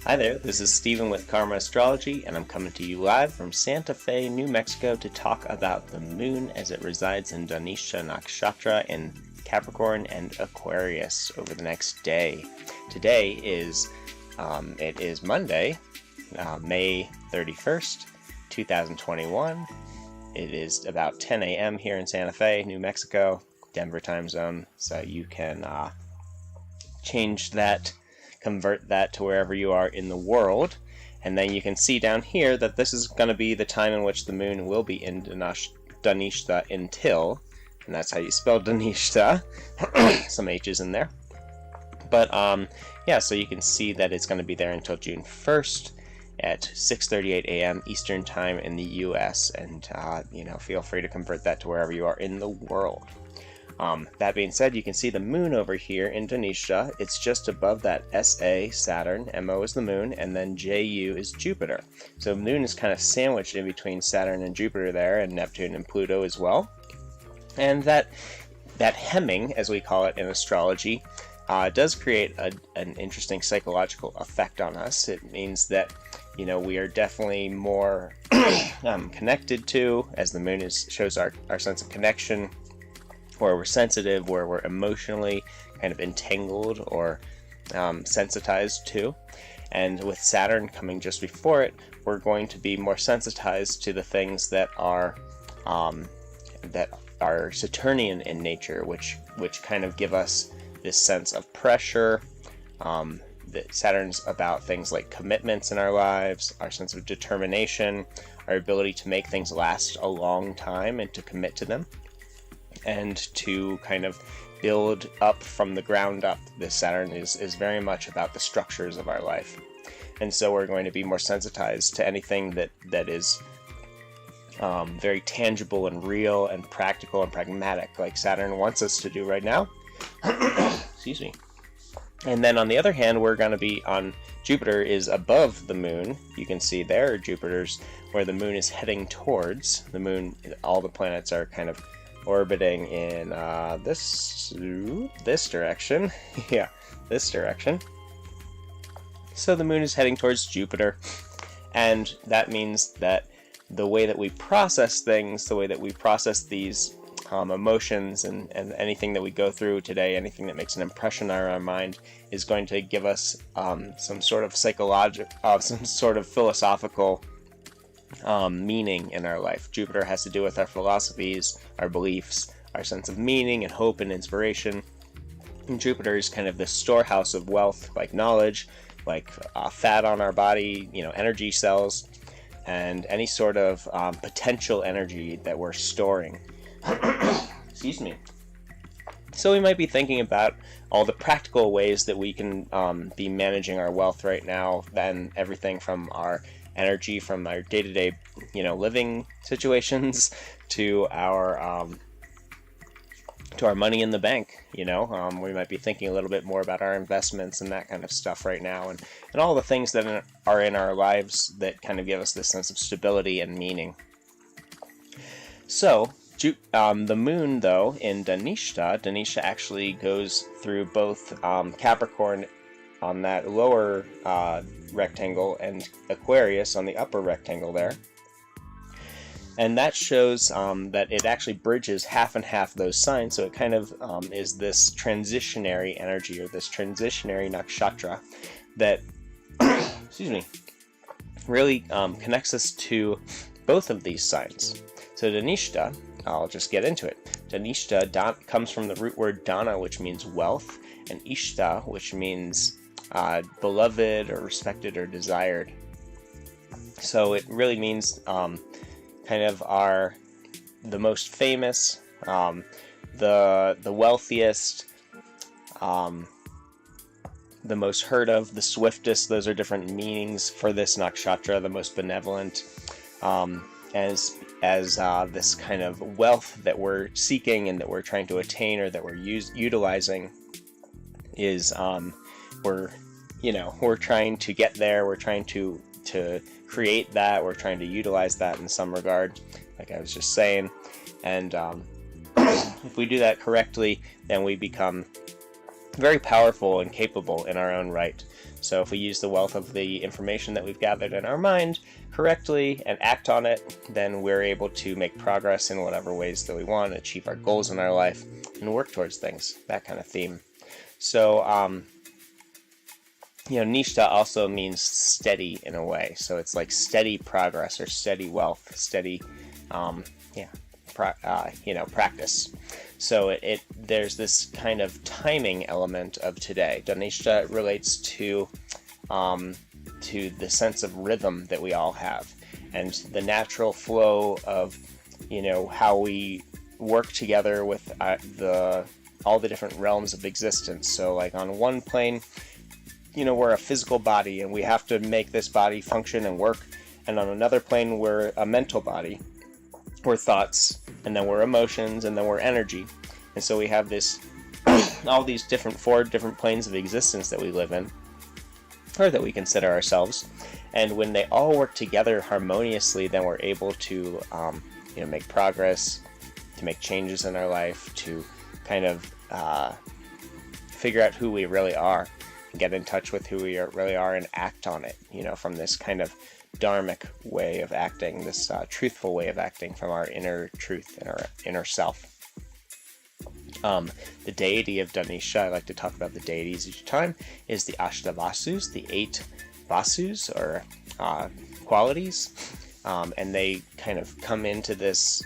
Hi there, this is Stephen with Karma Astrology, and I'm coming to you live from Santa Fe, New Mexico to talk about the moon as it resides in Dhanishtha Nakshatra in Capricorn and Aquarius over the next day. Today is, it is Monday, May 31st, 2021. It is about 10 a.m. here in Santa Fe, New Mexico, Denver time zone, so you can change that, convert that to wherever you are in the world, and then you can see down here that this is going to be the time in which the moon will be in Dhanishtha until, and that's how you spell Dhanishtha, some H's in there, but yeah, so you can see that it's going to be there until June 1st at 6:38 a.m. Eastern Time in the US, and feel free to convert that to wherever you are in the world. That being said, you can see the moon over here in Dhanishtha. It's just above that SA, Saturn, MO is the moon, and then JU is Jupiter. So the moon is kind of sandwiched in between Saturn and Jupiter there, and Neptune and Pluto as well. And that hemming, as we call it in astrology, does create an interesting psychological effect on us. It means that, we are definitely more connected to, as the moon shows our sense of connection, where we're sensitive, where we're emotionally kind of entangled or sensitized to. And with Saturn coming just before it, we're going to be more sensitized to the things that are Saturnian in nature, which kind of give us this sense of pressure. That Saturn's about things like commitments in our lives, our sense of determination, our ability to make things last a long time and to commit to them, and to kind of build up from the ground up. This Saturn is very much about the structures of our life. And so we're going to be more sensitized to anything that is very tangible and real and practical and pragmatic, like Saturn wants us to do right now. Excuse me. And then on the other hand, we're going to be on Jupiter is above the moon. You can see there Jupiter's where the moon is heading towards. The moon, all the planets are kind of orbiting in this direction. Yeah, this direction. So the moon is heading towards Jupiter, and that means that the way that we process things, the way that we process these emotions and anything that we go through today, anything that makes an impression on our mind, is going to give us some sort of some sort of philosophical meaning in our life. Jupiter has to do with our philosophies, our beliefs, our sense of meaning and hope and inspiration. And Jupiter is kind of the storehouse of wealth, like knowledge, like fat on our body, energy cells, and any sort of potential energy that we're storing. Excuse me. So we might be thinking about all the practical ways that we can be managing our wealth right now, then everything from our energy from our day-to-day, living situations to our money in the bank. We might be thinking a little bit more about our investments and that kind of stuff right now, and all the things that are in our lives that kind of give us this sense of stability and meaning. So the moon, though, in Dhanishtha actually goes through both Capricorn on that lower rectangle and Aquarius on the upper rectangle there. And that shows that it actually bridges half and half those signs, so it kind of is this transitionary energy, or this transitionary nakshatra that excuse me, really connects us to both of these signs. So Dhanishtha, I'll just get into it. Dhanishtha comes from the root word Dhana, which means wealth, and Ishta, which means beloved or respected or desired. So it really means kind of the most famous, the wealthiest, the most heard of, the swiftest. Those are different meanings for this nakshatra. The most benevolent, as this kind of wealth that we're seeking and that we're trying to attain, or that we're utilizing, is we're trying to get there. We're trying to create that. We're trying to utilize that in some regard, like I was just saying. And if we do that correctly, then we become very powerful and capable in our own right. So if we use the wealth of the information that we've gathered in our mind correctly and act on it, then we're able to make progress in whatever ways that we want, achieve our goals in our life, and work towards things, that kind of theme. So, Nishtha also means steady in a way. So it's like steady progress or steady wealth, steady, practice. So there's this kind of timing element of today. Dhanishtha relates to the sense of rhythm that we all have, and the natural flow of how we work together with all the different realms of existence. So like on one plane, we're a physical body and we have to make this body function and work, and on another plane we're a mental body. We're thoughts, and then we're emotions, and then we're energy. And so we have all these four different planes of existence that we live in, or that we consider ourselves. And when they all work together harmoniously, then we're able to, make progress, to make changes in our life, to kind of figure out who we really are, and get in touch with who we really are and act on it, from this kind of dharmic way of acting, this truthful way of acting from our inner truth and our inner self. The deity of Dhanishtha, I like to talk about the deities each time, is the Ashtavasus, the 8 Vasus, or qualities, and they kind of come into this,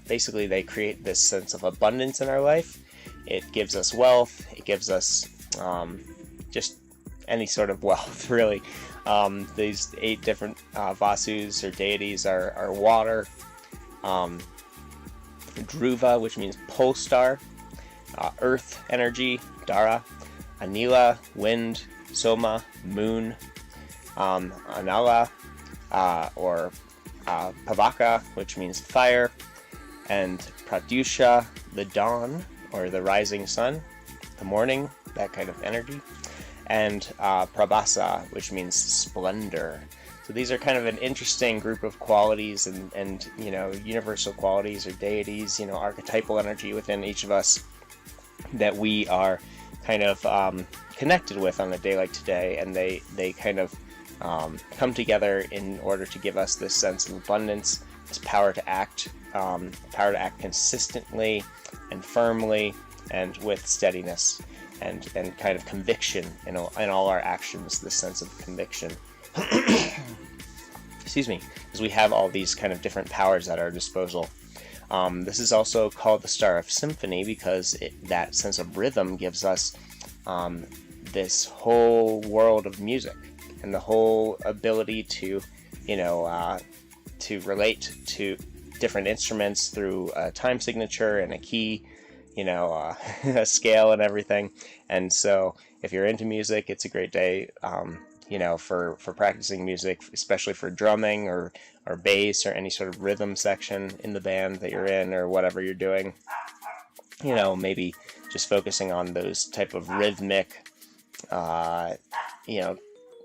basically they create this sense of abundance in our life. It gives us wealth, it gives us just any sort of wealth, really. These 8 different Vasus or deities are water, Dhruva, which means pole star, earth energy, Dara, Anila, wind, Soma, moon, Anala, or Pavaka, which means fire, and Pradyusha, the dawn, or the rising sun, the morning, that kind of energy, and Prabhasa, which means splendor. So these are kind of an interesting group of qualities and universal qualities or deities, archetypal energy within each of us that we are kind of connected with on a day like today, and they kind of come together in order to give us this sense of abundance, this power to act consistently and firmly and with steadiness and kind of conviction in all our actions, this sense of conviction. Excuse me, because we have all these kind of different powers at our disposal. This is also called the Star of Symphony because that sense of rhythm gives us this whole world of music and the whole ability to, to relate to different instruments through a time signature and a key, a scale and everything. And so if you're into music, it's a great day, for practicing music, especially for drumming or bass or any sort of rhythm section in the band that you're in or whatever you're doing. Maybe just focusing on those type of rhythmic,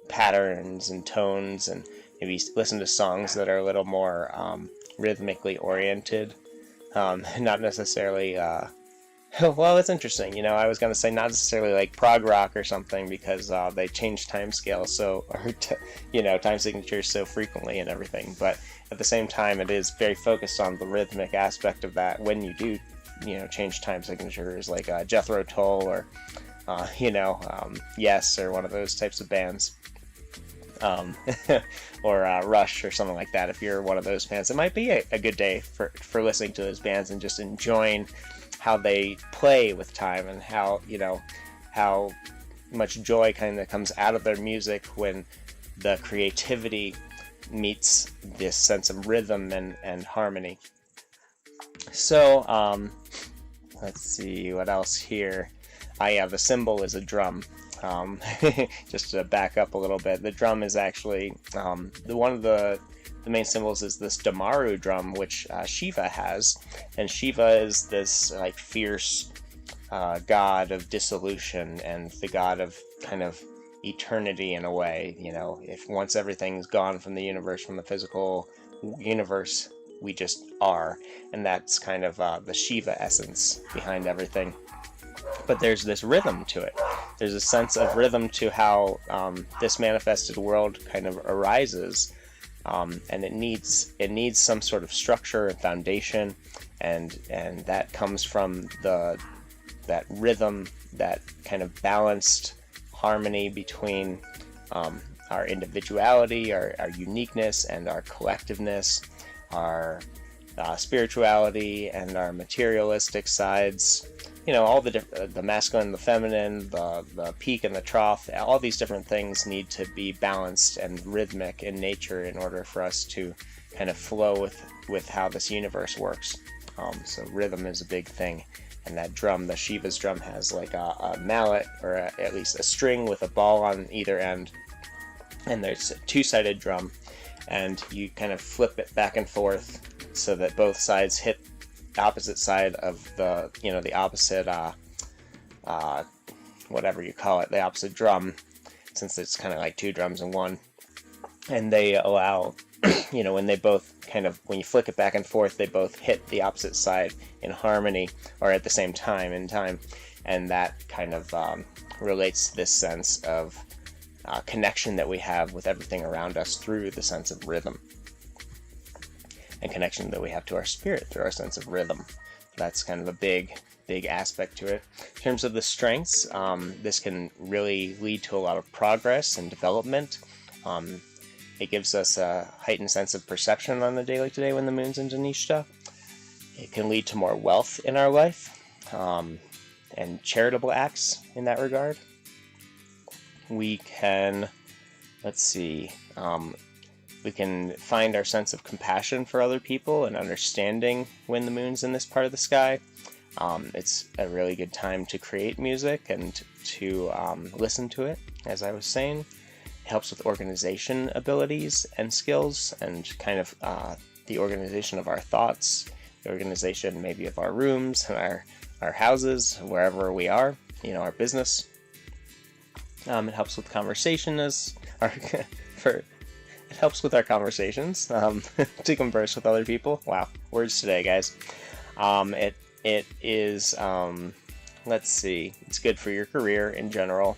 patterns and tones, and maybe listen to songs that are a little more rhythmically oriented, not necessarily well, it's interesting. I was going to say not necessarily like prog rock or something because they change time scales time signatures so frequently and everything. But at the same time, it is very focused on the rhythmic aspect of that when you do, change time signatures, like Jethro Tull or, Yes, or one of those types of bands. Or Rush or something like that. If you're one of those fans, it might be a good day for listening to those bands and just enjoying how they play with time and how much joy kind of comes out of their music when the creativity meets this sense of rhythm and harmony. So let's see what else here. The symbol is a drum. Just to back up a little bit, the drum is actually one of the main symbols is this Damaru drum, which Shiva has, and Shiva is this like fierce god of dissolution and the god of kind of eternity in a way. If once everything's gone from the universe, from the physical universe, we just are, and that's kind of the Shiva essence behind everything. but there's this rhythm to it. There's a sense of rhythm to how this manifested world kind of arises, and it needs some sort of structure and foundation, and that comes from that rhythm, that kind of balanced harmony between our individuality, our uniqueness, and our collectiveness, our spirituality, and our materialistic sides. All the masculine, the feminine, the peak and the trough, all these different things need to be balanced and rhythmic in nature in order for us to kind of flow with how this universe works. So rhythm is a big thing. And that drum, the Shiva's drum, has like a mallet, or at least a string with a ball on either end. And there's a two-sided drum, and you kind of flip it back and forth so that both sides hit the opposite side of the opposite, whatever you call it, the opposite drum, since it's kind of like two drums in one. And they allow, when they both when you flick it back and forth, they both hit the opposite side in harmony, or at the same time in time. And that kind of relates to this sense of connection that we have with everything around us through the sense of rhythm, and connection that we have to our spirit through our sense of rhythm. That's kind of a big aspect to it. In terms of the strengths, this can really lead to a lot of progress and development. It gives us a heightened sense of perception on the day like today when the moon's in Dhanishtha. It can lead to more wealth in our life, and charitable acts in that regard. We can, we can find our sense of compassion for other people and understanding when the moon's in this part of the sky. It's a really good time to create music and to listen to it, as I was saying. It helps with organization abilities and skills, and kind of the organization of our thoughts, the organization maybe of our rooms and our houses, wherever we are, our business. It helps with it helps with our conversations, to converse with other people. Wow, words today, guys. It is, it's good for your career in general.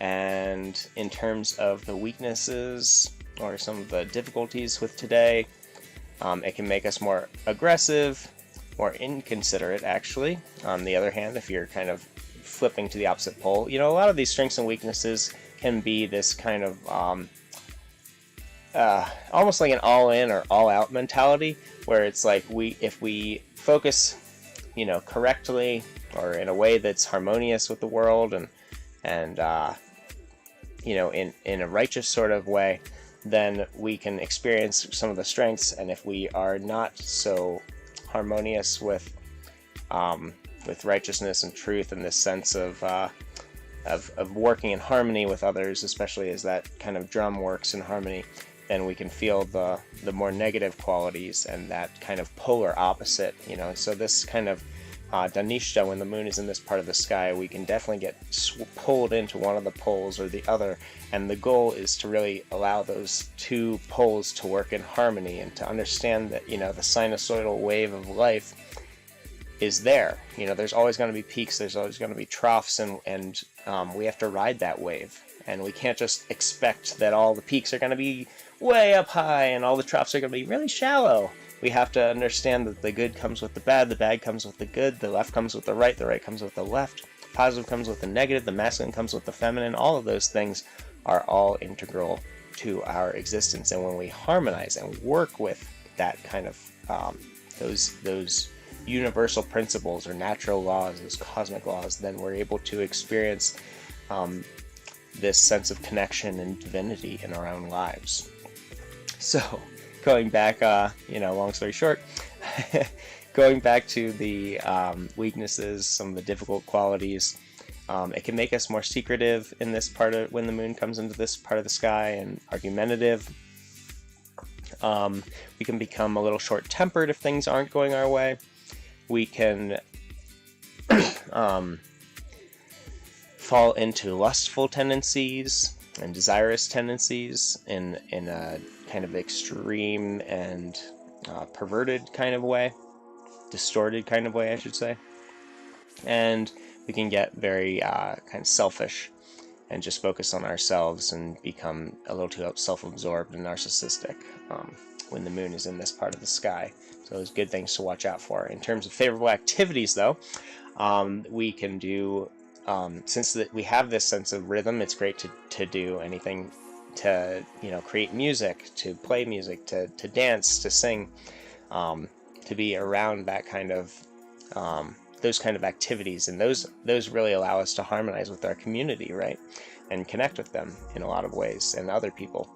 And in terms of the weaknesses or some of the difficulties with today, it can make us more aggressive, more inconsiderate, actually. On the other hand, if you're kind of flipping to the opposite pole, a lot of these strengths and weaknesses can be this kind of almost like an all-in or all-out mentality, where it's like if we focus, correctly, or in a way that's harmonious with the world, and in a righteous sort of way, then we can experience some of the strengths. And if we are not so harmonious with righteousness and truth, and this sense of working in harmony with others, especially as that kind of drum works in harmony, then we can feel the more negative qualities and that kind of polar opposite. So this kind of Dhanishtha, when the moon is in this part of the sky, we can definitely get pulled into one of the poles or the other, and the goal is to really allow those two poles to work in harmony, and to understand that the sinusoidal wave of life is there. There's always going to be peaks, there's always going to be troughs, and we have to ride that wave, and we can't just expect that all the peaks are going to be way up high and all the troughs are going to be really shallow. We have to understand that the good comes with the bad comes with the good, the left comes with the right comes with the left, positive comes with the negative, the masculine comes with the feminine. All of those things are all integral to our existence. And when we harmonize and work with that kind of those universal principles or natural laws, those cosmic laws, then we're able to experience this sense of connection and divinity in our own lives. So, going back, long story short, going back to the weaknesses, some of the difficult qualities, it can make us more secretive in this part of when the moon comes into this part of the sky, and argumentative. We can become a little short-tempered if things aren't going our way. We can fall into lustful tendencies and desirous tendencies in a kind of extreme and perverted kind of way, distorted kind of way, I should say. And we can get very kind of selfish and just focus on ourselves and become a little too self-absorbed and narcissistic when the moon is in this part of the sky. So those good things to watch out for. In terms of favorable activities, though, we can do, since we have this sense of rhythm, it's great to do anything to, create music, to play music, to dance, to sing, to be around that kind of, those kind of activities. And those really allow us to harmonize with our community, right? And connect with them in a lot of ways, and other people.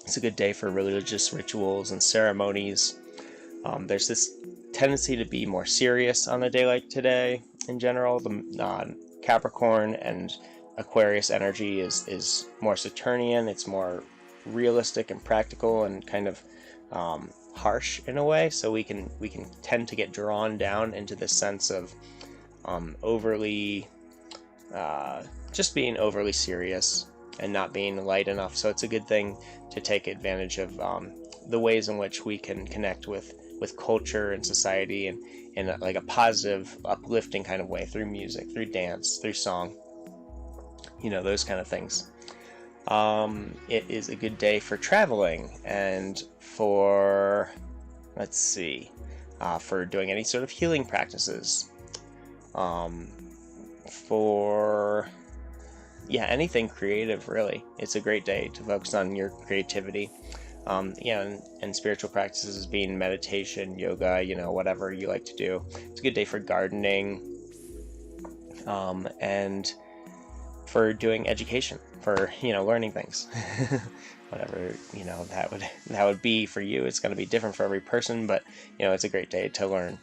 It's a good day for religious rituals and ceremonies. There's this tendency to be more serious on a day like today in general. The Capricorn and Aquarius energy is more Saturnian. It's more realistic and practical and kind of harsh in a way. So we can tend to get drawn down into this sense of overly just being overly serious and not being light enough. So it's a good thing to take advantage of the ways in which we can connect with culture and society in like a positive, uplifting kind of way, through music, through dance, through song, those kind of things. It is a good day for traveling and for, for doing any sort of healing practices. For anything creative, really. It's a great day to focus on your creativity. And spiritual practices being meditation, yoga, whatever you like to do. It's a good day for gardening, and for doing education, for, learning things. Whatever, that would be for you. It's going to be different for every person, but, it's a great day to learn.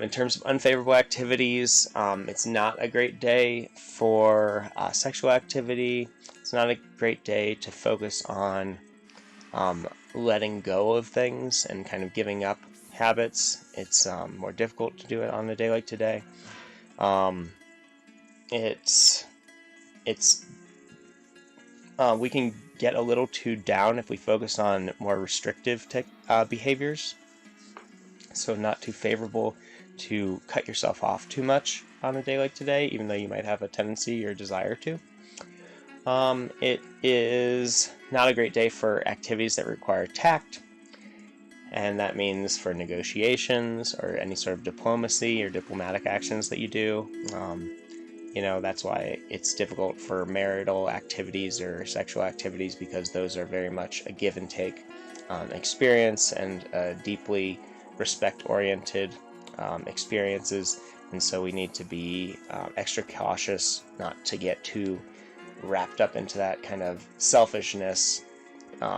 In terms of unfavorable activities, it's not a great day for sexual activity. It's not a great day to focus on letting go of things and kind of giving up habits. It's more difficult to do it on a day like today. We can get a little too down if we focus on more restrictive behaviors. So not too favorable to cut yourself off too much on a day like today, even though you might have a tendency or desire to. It is not a great day for activities that require tact, and that means for negotiations or any sort of diplomacy or diplomatic actions that you do. That's why it's difficult for marital activities or sexual activities, because those are very much a give and take experience and deeply respect-oriented experiences, and so we need to be extra cautious not to get too wrapped up into that kind of selfishness,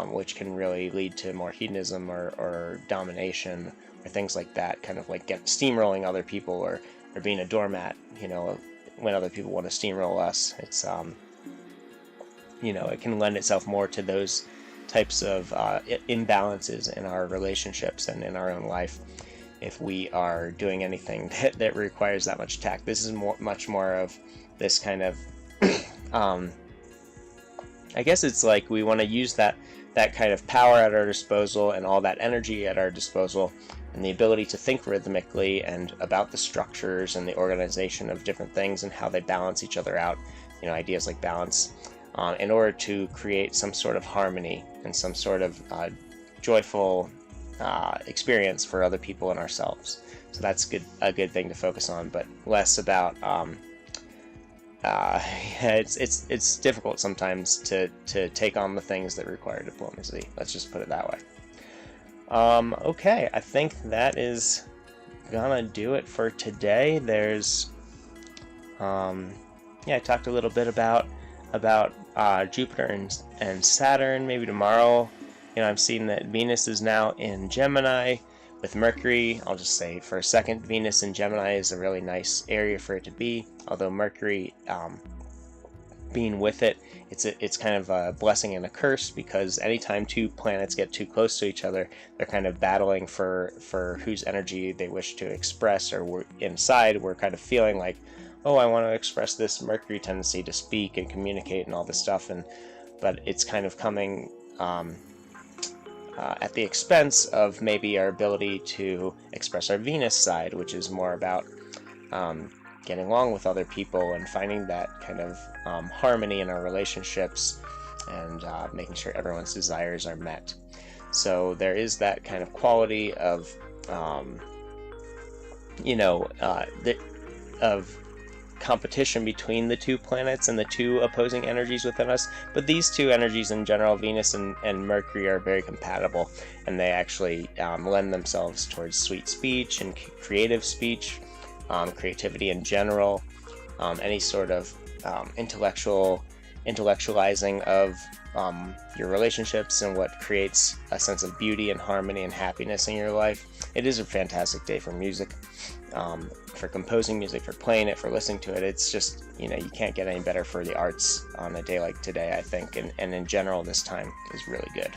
which can really lead to more hedonism or domination or things like that, kind of like steamrolling other people or being a doormat, when other people want to steamroll us. It's it can lend itself more to those types of imbalances in our relationships and in our own life if we are doing anything that requires that much tact. This is much more of this kind of I guess it's like we want to use that kind of power at our disposal and all that energy at our disposal and the ability to think rhythmically and about the structures and the organization of different things and how they balance each other out, ideas like balance, in order to create some sort of harmony and some sort of joyful experience for other people and ourselves. So that's a good thing to focus on, but less about it's difficult sometimes to take on the things that require diplomacy. Let's just put it that way. Okay, I think that is gonna do it for today. There's I talked a little bit about Jupiter and Saturn. Maybe tomorrow, I'm seeing that Venus is now in Gemini with Mercury. I'll just say for a second, Venus in Gemini is a really nice area for it to be, although Mercury being with it, it's kind of a blessing and a curse, because anytime two planets get too close to each other, they're kind of battling for whose energy they wish to express, or we're kind of feeling like, oh, I want to express this Mercury tendency to speak and communicate and all this stuff, but it's kind of coming at the expense of maybe our ability to express our Venus side, which is more about getting along with other people and finding that kind of harmony in our relationships, and making sure everyone's desires are met. So there is that kind of quality of of competition between the two planets and the two opposing energies within us. But these two energies in general, Venus and Mercury, are very compatible, and they actually lend themselves towards sweet speech and creative speech, creativity in general, any sort of intellectualizing of your relationships, and what creates a sense of beauty and harmony and happiness in your life. It is a fantastic day for music, for composing music, for playing it, for listening to it. It's just, you can't get any better for the arts on a day like today, I think, and in general this time is really good.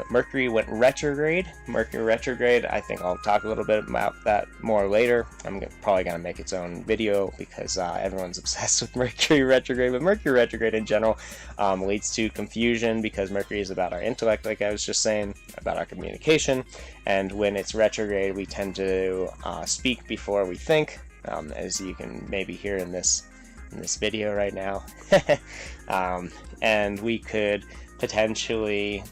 Mercury went retrograde. Mercury retrograde, I think I'll talk a little bit about that more later. I'm probably going to make its own video because everyone's obsessed with Mercury retrograde. But Mercury retrograde in general leads to confusion, because Mercury is about our intellect, like I was just saying, about our communication. And when it's retrograde, we tend to speak before we think, as you can maybe hear in this video right now. And we could potentially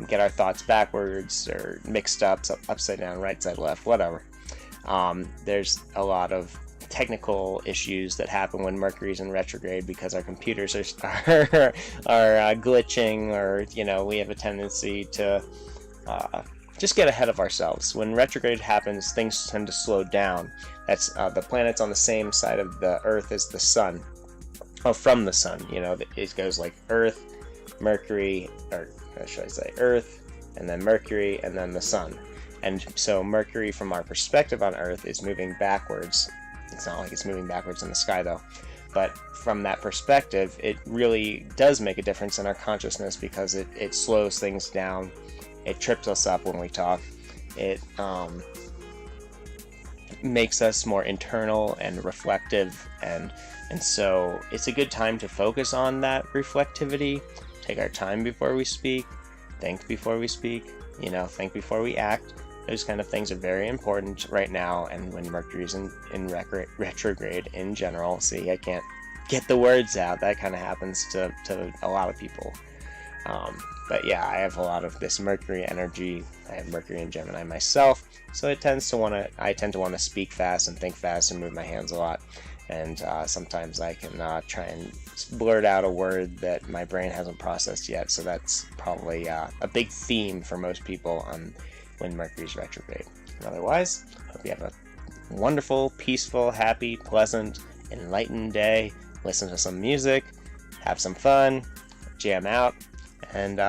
get our thoughts backwards or mixed up, upside down, right side, left, whatever. There's a lot of technical issues that happen when Mercury's in retrograde, because our computers are glitching, or we have a tendency to just get ahead of ourselves. When retrograde happens, things tend to slow down. That's the planets on the same side of the Earth as the Sun, or from the Sun. It goes like Earth, Mercury, or should I say Earth, and then Mercury, and then the Sun. And so Mercury, from our perspective on Earth, is moving backwards. It's not like it's moving backwards in the sky, though. But from that perspective, it really does make a difference in our consciousness, because it slows things down. It trips us up when we talk. It makes us more internal and reflective, and so it's a good time to focus on that reflectivity. Take our time before we speak, think before we speak, think before we act. Those kind of things are very important right now, and when Mercury's in retrograde in general. See, I can't get the words out. That kind of happens to a lot of people. But yeah, I have a lot of this Mercury energy. I have Mercury in Gemini myself, so I tend to want to speak fast and think fast and move my hands a lot. And sometimes I can try and blurt out a word that my brain hasn't processed yet. So that's probably a big theme for most people when Mercury's retrograde. And otherwise, hope you have a wonderful, peaceful, happy, pleasant, enlightened day. Listen to some music, have some fun, jam out, and